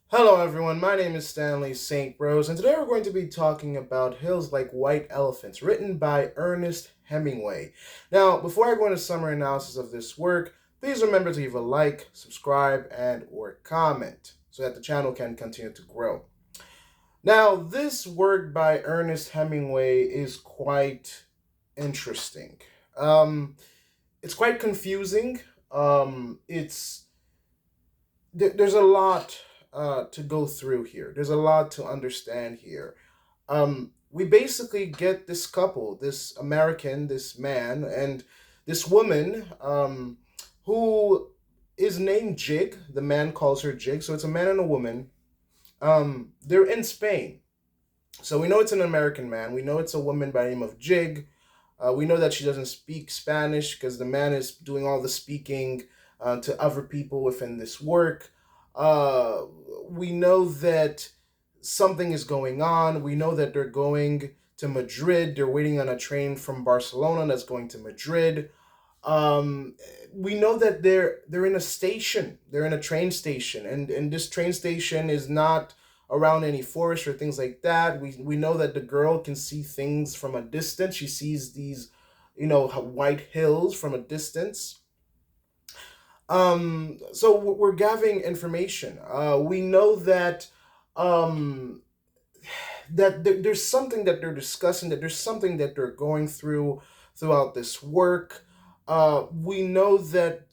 Hello, everyone. My name is Stanley St. Rose, and today we're going to be talking about Hills Like White Elephants, written by Ernest Hemingway. Now, before I go into summary analysis of this work, please remember to leave a like, subscribe, and/or comment so that the channel can continue to grow. Now, this work by Ernest Hemingway is quite interesting. Um, it's quite confusing. There's a lot to go through here. There's a lot to understand here. We basically get this couple, this American, this man, and this woman, who is named Jig. The man calls her Jig, so it's a man and a woman. They're in Spain, so we know it's an American man. We know it's a woman by the name of Jig. We know that she doesn't speak Spanish because the man is doing all the speaking to other people within this work. Uh, we know that something is going on. We know that they're going to Madrid. They're waiting on a train from Barcelona that's going to Madrid. Um, we know that they're in a station. They're in a train station, and this train station is not around any forest or things like that. We know that the girl can see things from a distance. She sees these, white hills from a distance. So we're gathering information. We know that um, there's something that they're discussing. That there's something that they're going through throughout this work. We know that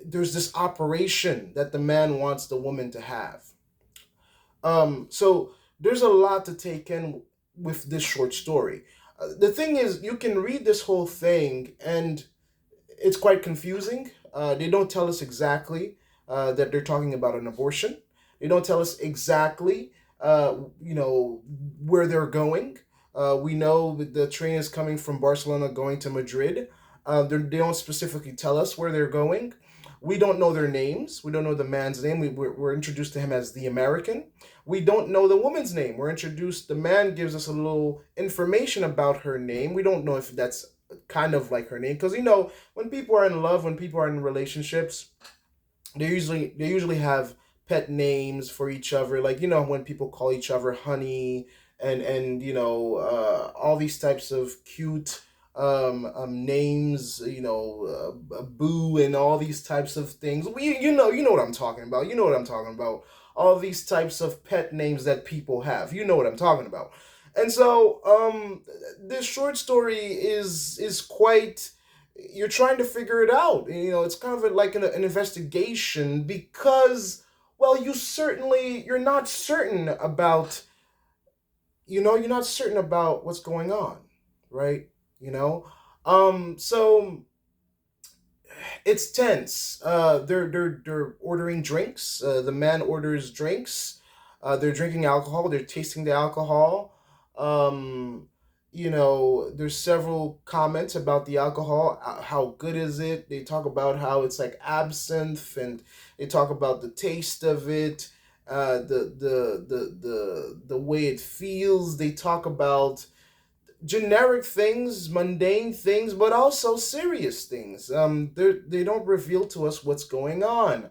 there's this operation that the man wants the woman to have. So there's a lot to take in with this short story. The thing is, you can read this whole thing and it's quite confusing. They don't tell us exactly that they're talking about an abortion. They don't tell us exactly, where they're going. We know that the train is coming from Barcelona going to Madrid. They don't specifically tell us where they're going. We don't know their names. We don't know the man's name. We're introduced to him as the American. We don't know the woman's name. We're introduced, the man gives us a little information about her name. We don't know if that's kind of like her name. Because, when people are in love, when people are in relationships, they usually have pet names for each other. Like, when people call each other honey and all these types of cute names, boo and all these types of things. You know what I'm talking about. You know what I'm talking about. All these types of pet names that people have. You know what I'm talking about. And so, this short story is quite. You're trying to figure it out. It's kind of like an investigation because, well, you're not certain about, you're not certain about what's going on, right? You know, so it's tense. They're ordering drinks. The man orders drinks. They're drinking alcohol. They're tasting the alcohol. Um, there's several comments about the alcohol. How good is it? They talk about how it's like absinthe, and they talk about the taste of it, the way it feels. They talk about generic things, mundane things, but also serious things. They don't reveal to us what's going on.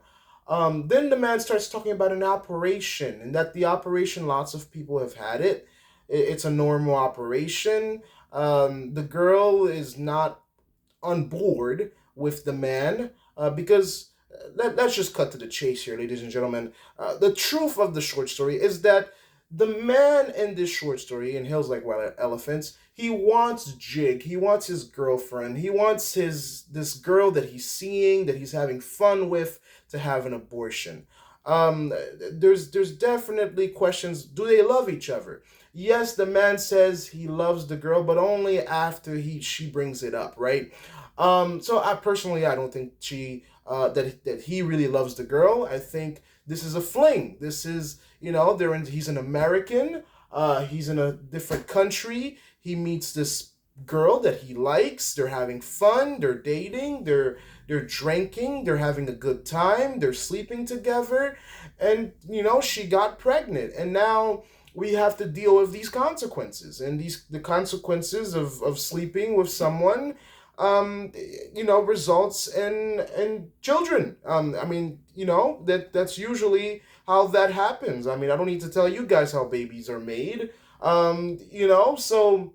Then the man starts talking about an operation, and that the operation, lots of people have had it. It's a normal operation. The girl is not on board with the man because let's just cut to the chase here, ladies and gentlemen. The truth of the short story is that the man in this short story, in Hills Like Wild Elephants, he wants Jig. He wants his girlfriend. He wants this girl that he's seeing, that he's having fun with, to have an abortion. There's definitely questions. Do they love each other? Yes, the man says he loves the girl, but only after she brings it up, right? So I don't think that he really loves the girl. I think this is a fling. This is, he's an American. He's in a different country. He meets this girl that he likes. They're having fun. They're dating. They're drinking. They're having a good time. They're sleeping together, and she got pregnant, and now we have to deal with these consequences, and the consequences of sleeping with someone. um, results in children. I mean, that's usually how that happens. I mean, I don't need to tell you guys how babies are made. So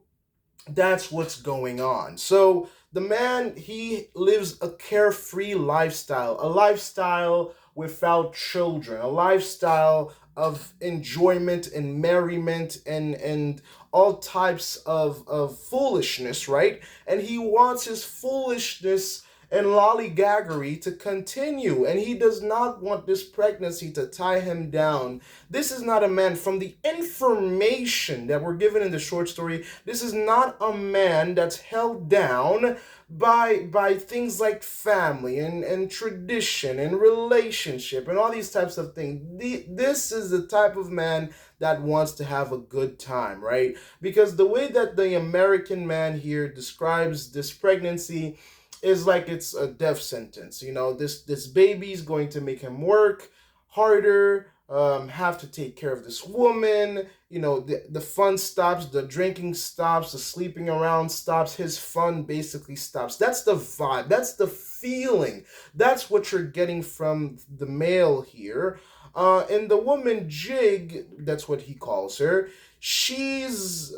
that's what's going on. So the man, he lives a carefree lifestyle, a lifestyle without children, a lifestyle of enjoyment and merriment and all types of foolishness, right? And he wants his foolishness and lollygaggery to continue, and he does not want this pregnancy to tie him down. This is not a man, from the information that we're given in the short story, this is not a man that's held down by things like family and tradition and relationship and all these types of things. This is the type of man that wants to have a good time, right? Because the way that the American man here describes this pregnancy is like it's a death sentence. This baby's going to make him work harder, have to take care of this woman. The fun stops, the drinking stops, the sleeping around stops, his fun basically stops. That's the vibe, that's the feeling, that's what you're getting from the male here. And the woman, Jig, that's what he calls her, she's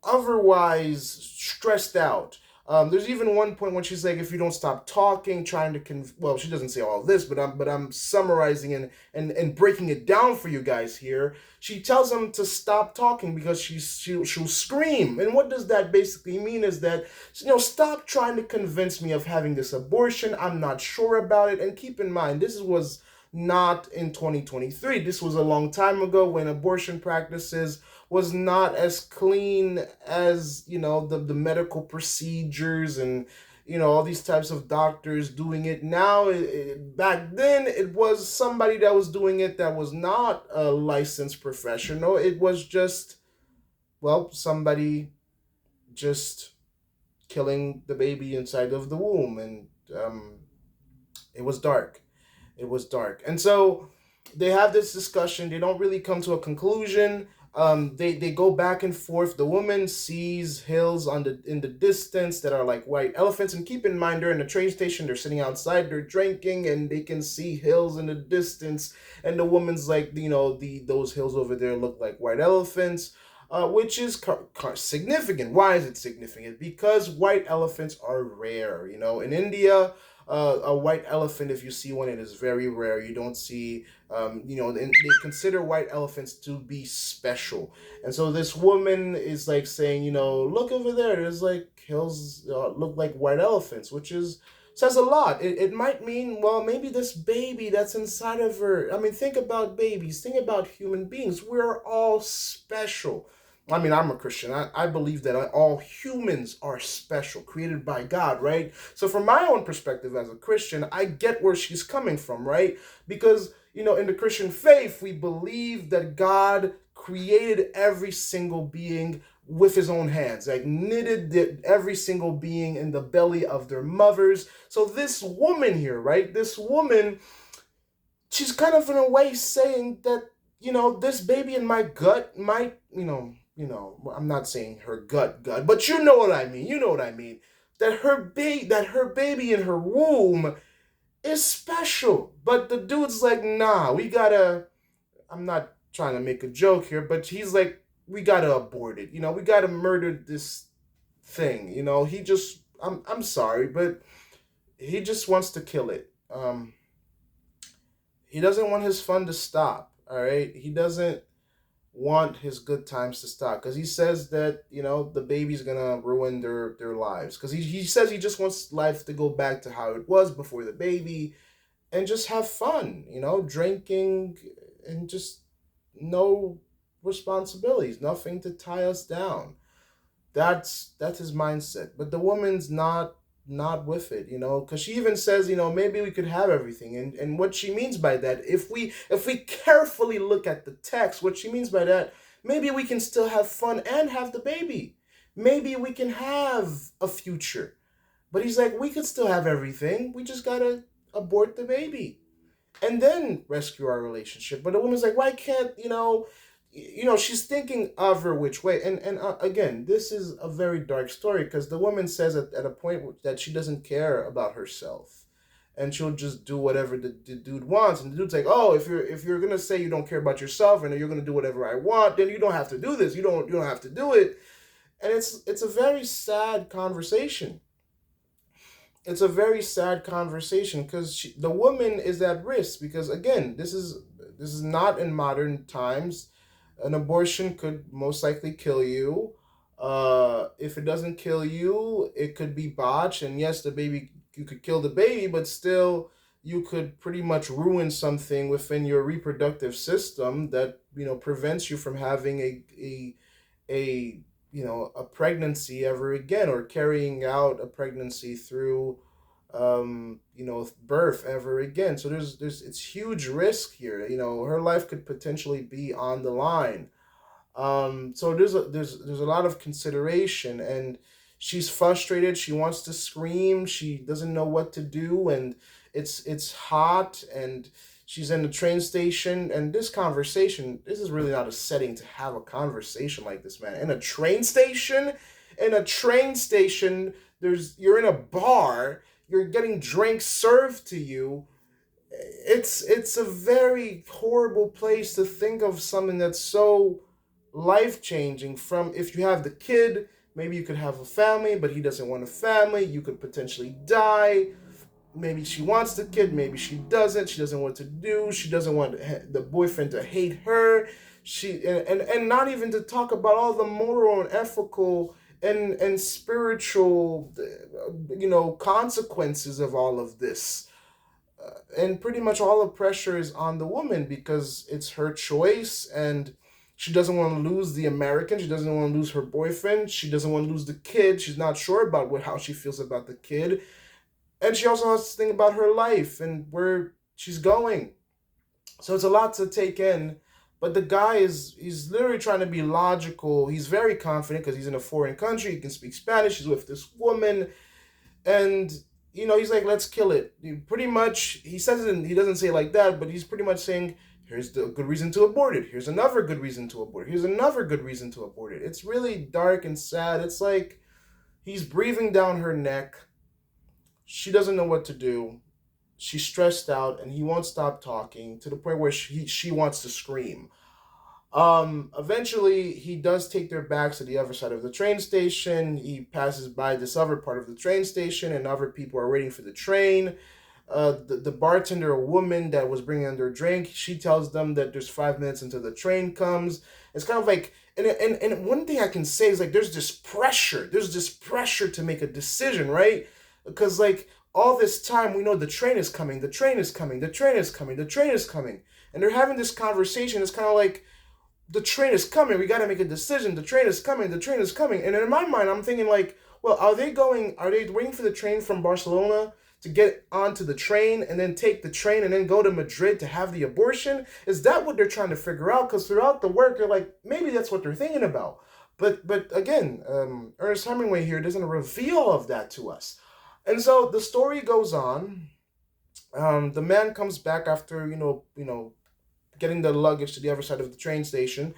otherwise stressed out. There's even one point when she's like, if you don't stop talking, trying to well, she doesn't say all of this, but I'm summarizing and breaking it down for you guys here. She tells him to stop talking because she'll scream. And what does that basically mean is that, stop trying to convince me of having this abortion. I'm not sure about it. And keep in mind, this was not in 2023. This was a long time ago when abortion practices was not as clean as, the medical procedures and, all these types of doctors doing it now. Back then, it was somebody that was doing it that was not a licensed professional. It was just, well, somebody just killing the baby inside of the womb. And it was dark. It was dark. And so they have this discussion. They don't really come to a conclusion. They go back and forth. The woman sees hills in the distance that are like white elephants. And keep in mind, they're in the train station. They're sitting outside. They're drinking, and they can see hills in the distance. And the woman's like, those hills over there look like white elephants. Which is significant. Why is it significant? Because white elephants are rare. In India, a white elephant, if you see one, it is very rare. You don't see, and they consider white elephants to be special. And so this woman is like saying, look over there. There's like hills look like white elephants, which is says a lot. It might mean, well, maybe this baby that's inside of her. I mean, think about babies. Think about human beings. We're all special. I mean, I'm a Christian. I believe that all humans are special, created by God, right? So, from my own perspective as a Christian, I get where she's coming from, right? Because, in the Christian faith, we believe that God created every single being with his own hands, like knitted every single being in the belly of their mothers. So, this woman here, right? This woman, she's kind of in a way saying that, this baby in my gut might, I'm not saying her gut, but you know what I mean. You know what I mean. That her baby in her womb is special. But the dude's like, nah, we gotta. I'm not trying to make a joke here, but he's like, we gotta abort it. We gotta murder this thing. He just. I'm sorry, but he just wants to kill it. He doesn't want his fun to stop. All right, he doesn't want his good times to stop because he says that the baby's gonna ruin their lives because he says he just wants life to go back to how it was before the baby and just have fun, drinking and just no responsibilities, nothing to tie us down. That's his mindset. But the woman's not with it, because she even says, maybe we could have everything. And what she means by that, if we carefully look at the text, what she means by that, maybe we can still have fun and have the baby. Maybe we can have a future. But he's like, we could still have everything. We just gotta abort the baby and then rescue our relationship. But the woman's like, why can't, she's thinking of her which way. And again, this is a very dark story because the woman says at a point that she doesn't care about herself, and she'll just do whatever the dude wants. And the dude's like, oh, if you're gonna say you don't care about yourself and you're gonna do whatever I want, then you don't have to do this. You don't have to do it. And it's a very sad conversation. It's a very sad conversation because the woman is at risk because again, this is not in modern times. An abortion could most likely kill you. If it doesn't kill you, it could be botched, and yes, the baby, you could kill the baby, but still you could pretty much ruin something within your reproductive system that prevents you from having a a pregnancy ever again, or carrying out a pregnancy through birth ever again. So there's it's huge risk here. Her life could potentially be on the line. So there's a lot of consideration, and she's frustrated. She wants to scream. She doesn't know what to do, and it's hot, and she's in the train station. And this is really not a setting to have a conversation like this, man. In a train station, you're in a bar. You're getting drinks served to you. It's a very horrible place to think of something that's so life changing. From if you have the kid, maybe you could have a family, but he doesn't want a family, you could potentially die. Maybe she wants the kid, maybe she doesn't want to do, she doesn't want the boyfriend to hate her. And not even to talk about all the moral and ethical and spiritual consequences of all of this. And pretty much all the pressure is on the woman because it's her choice, and she doesn't want to lose the American. She doesn't want to lose her boyfriend. She doesn't want to lose the kid. She's not sure about how she feels about the kid, and she also has to think about her life and where she's going. So it's a lot to take in. But the guy he's literally trying to be logical. He's very confident because he's in a foreign country. He can speak Spanish. He's with this woman, and he's like, let's kill it. Pretty much, he says it, he doesn't say it like that, but he's pretty much saying, here's the good reason to abort it, here's another good reason to abort it, here's another good reason to abort it. It's really dark and sad. It's like he's breathing down her neck. She doesn't know what to do. She's stressed out, and he won't stop talking to the point where she wants to scream. Eventually, he does take their backs to the other side of the train station. He passes by this other part of the train station, and other people are waiting for the train. The bartender, a woman that was bringing in their drink, she tells them that there's 5 minutes until the train comes. It's kind of like, and one thing I can say is like, there's this pressure. There's this pressure to make a decision, right? Because like all this time, we know the train is coming, the train is coming, the train is coming, the train is coming, and they're having this conversation. It's kind of like, the train is coming. We got to make a decision. The train is coming. The train is coming. And in my mind, I'm thinking like, well, are they waiting for the train from Barcelona to get onto the train and then take the train and then go to Madrid to have the abortion? Is that what they're trying to figure out? Because throughout the work, they're like, maybe that's what they're thinking about. But again, Ernest Hemingway here doesn't reveal all of that to us. And so the story goes on. The man comes back after, getting the luggage to the other side of the train station,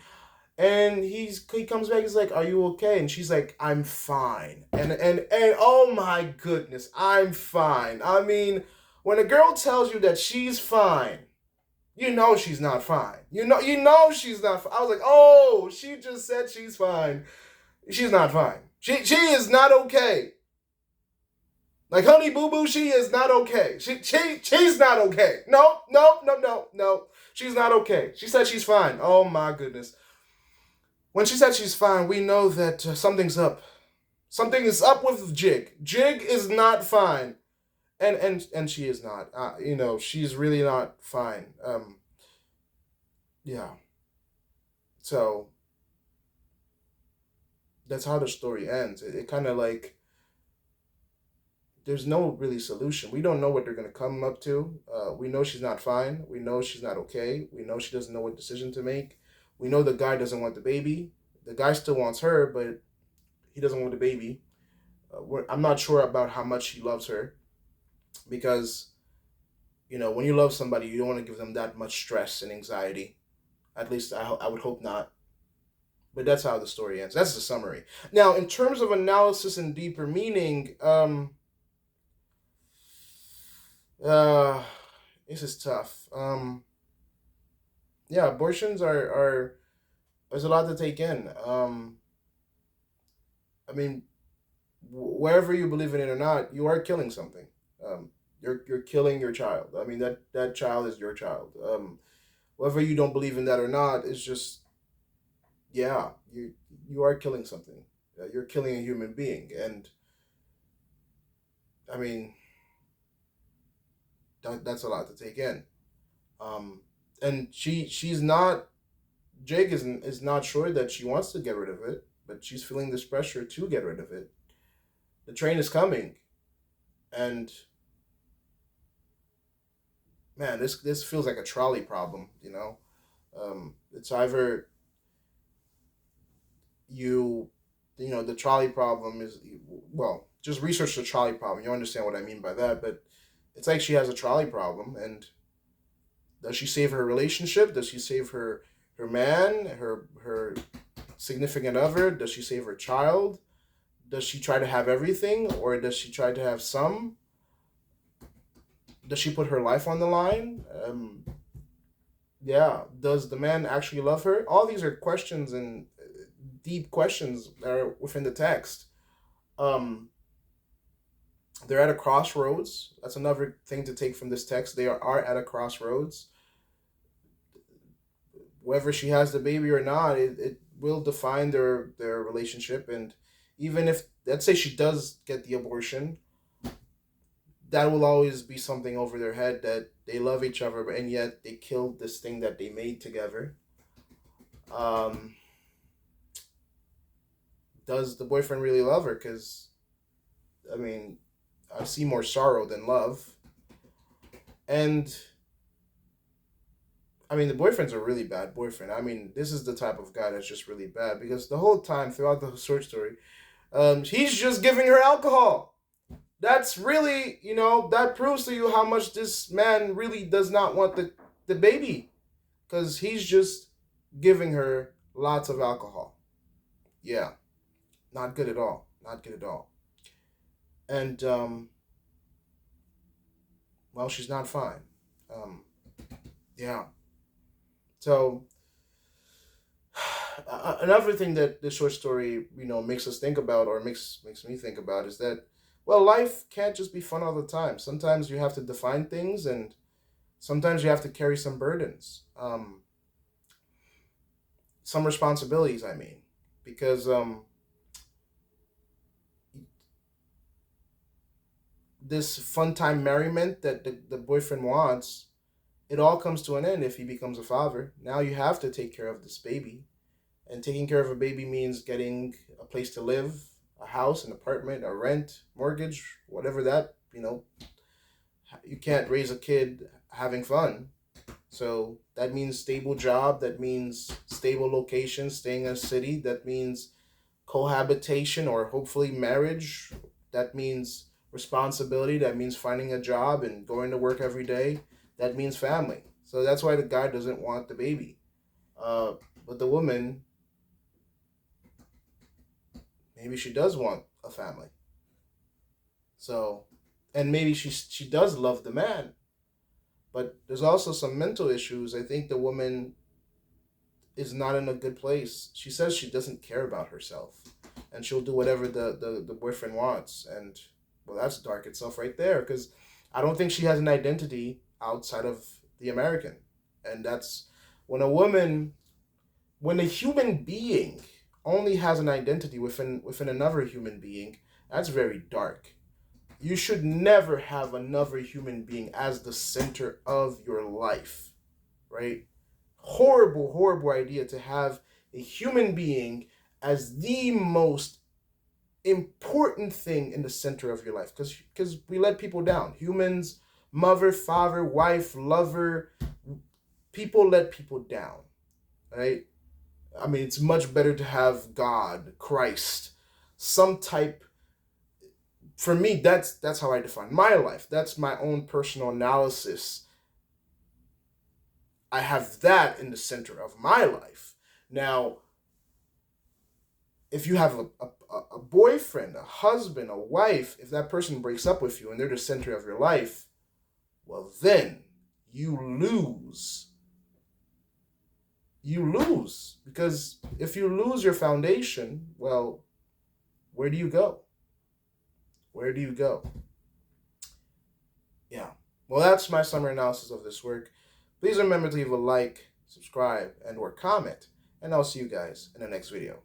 and he comes back. He's like, "Are you okay?" And she's like, "I'm fine." And oh my goodness, I'm fine. I mean, when a girl tells you that she's fine, you know she's not fine. You know she's not. I was like, "Oh, she just said she's fine. She's not fine. She is not okay." Like, honey boo boo, she is not okay. She's not okay. No, no, no, no, no. She's not okay. She said she's fine. Oh my goodness. When she said she's fine, we know that something's up. Something is up with Jig. Jig is not fine, and she is not. She's really not fine. Yeah. So that's how the story ends. It kind of like, there's no really solution. We don't know what they're gonna come up to. We know she's not fine. We know she's not okay. We know she doesn't know what decision to make. We know the guy doesn't want the baby. The guy still wants her, but he doesn't want the baby. I'm not sure about how much he loves her, because when you love somebody, you don't want to give them that much stress and anxiety. At least I would hope not. But that's how the story ends. That's the summary. Now, in terms of analysis and deeper meaning, uh, this is tough. Yeah, abortions are there's a lot to take in. I mean, wherever you believe in it or not, you are killing something. You're killing your child. I mean, that child is your child. Whether you don't believe in that or not, it's just, yeah, you are killing something. You're killing a human being, and I mean that's a lot to take in. Um, and she's not Jake is not sure that she wants to get rid of it, but she's feeling this pressure to get rid of it. The train is coming, and man, this feels like a trolley problem. It's either you you know the trolley problem is, well, just research the trolley problem, you understand what I mean by that. But it's like she has a trolley problem, and does she save her relationship, does she save her man, her significant other, does she save her child, does she try to have everything, or does she try to have some, does she put her life on the line? Yeah, does the man actually love her? All these are questions, and deep questions that are within the text. um they're at a crossroads. That's another thing to take from this text. They are at a crossroads. Whether she has the baby or not, it will define their relationship. And even if, let's say, she does get the abortion, that will always be something over their head, that they love each other and yet they killed this thing that they made together. um does the boyfriend really love her? Because I mean, I see more sorrow than love. And I mean, the boyfriend's a really bad boyfriend. I mean, this is the type of guy that's just really bad, because the whole time throughout the short story, he's just giving her alcohol. That's really, that proves to you how much this man really does not want the baby, because he's just giving her lots of alcohol. Yeah, not good at all. Not good at all. And, well, she's not fine. Um, yeah. So another thing that this short story, makes us think about, or makes me think about, is that, well, life can't just be fun all the time. Sometimes you have to define things, and sometimes you have to carry some burdens, some responsibilities. I mean, because this fun time merriment that the boyfriend wants, it all comes to an end if he becomes a father. Now you have to take care of this baby, and taking care of a baby means getting a place to live, a house, an apartment, a rent, mortgage, whatever that, you can't raise a kid having fun. So that means stable job, that means stable location, staying in a city, that means cohabitation or hopefully marriage, that means responsibility, that means finding a job and going to work every day, that means family. So that's why the guy doesn't want the baby. Uh, but the woman, maybe she does want a family. So, and maybe she does love the man, but there's also some mental issues. I think the woman is not in a good place. She says she doesn't care about herself, and she'll do whatever the boyfriend wants. And, well, that's dark itself right there, because I don't think she has an identity outside of the American. And that's when a woman, when a human being only has an identity within another human being, that's very dark. You should never have another human being as the center of your life, right? Horrible, horrible idea to have a human being as the most important thing in the center of your life, because we let people down. Humans, mother, father, wife, lover, people let people down, right? I mean, it's much better to have God, Christ, some type. For me, that's how I define my life. That's my own personal analysis. I have that in the center of my life. Now, if you have a boyfriend, a husband, a wife, if that person breaks up with you and they're the center of your life, well, then you lose. You lose. Because if you lose your foundation, well, where do you go? Where do you go? Yeah. Well, that's my summary analysis of this work. Please remember to leave a like, subscribe, and or comment. And I'll see you guys in the next video.